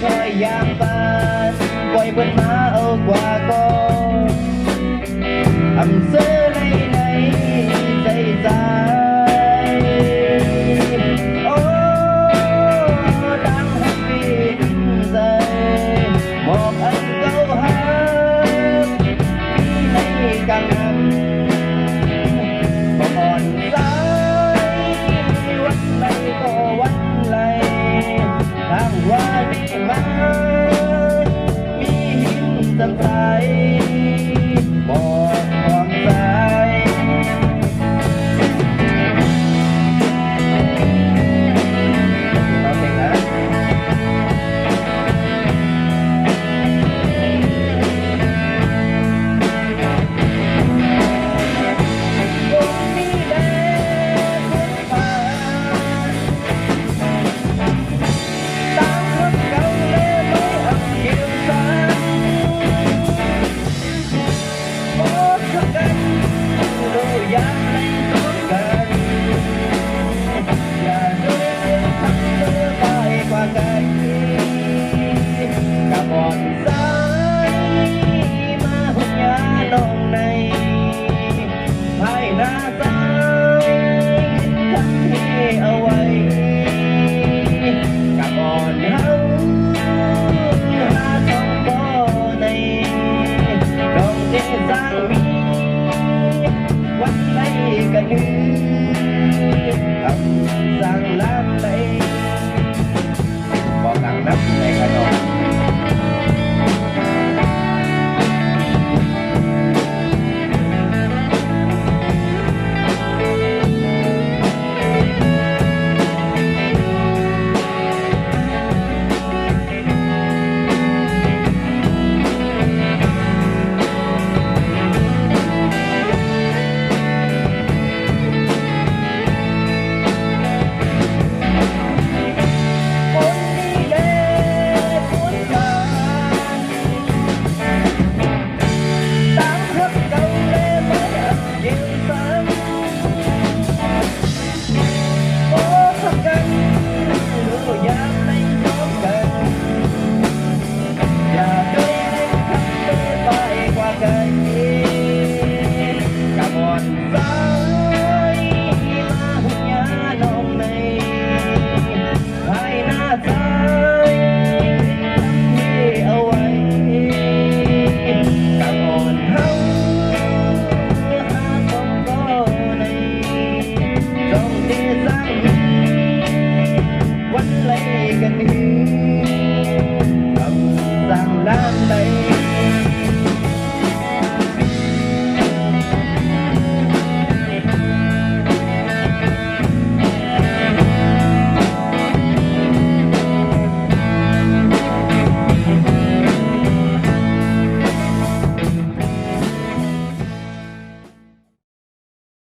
thôi giang tan quay bên má ở qua con ẩm sơ này này dây dài ô đang happy dây một anh câu hát khi này càng ngầm còn dài quanh này có quanh này tháng qua đi má mi hiếm dần dài một khoảng dài Come on,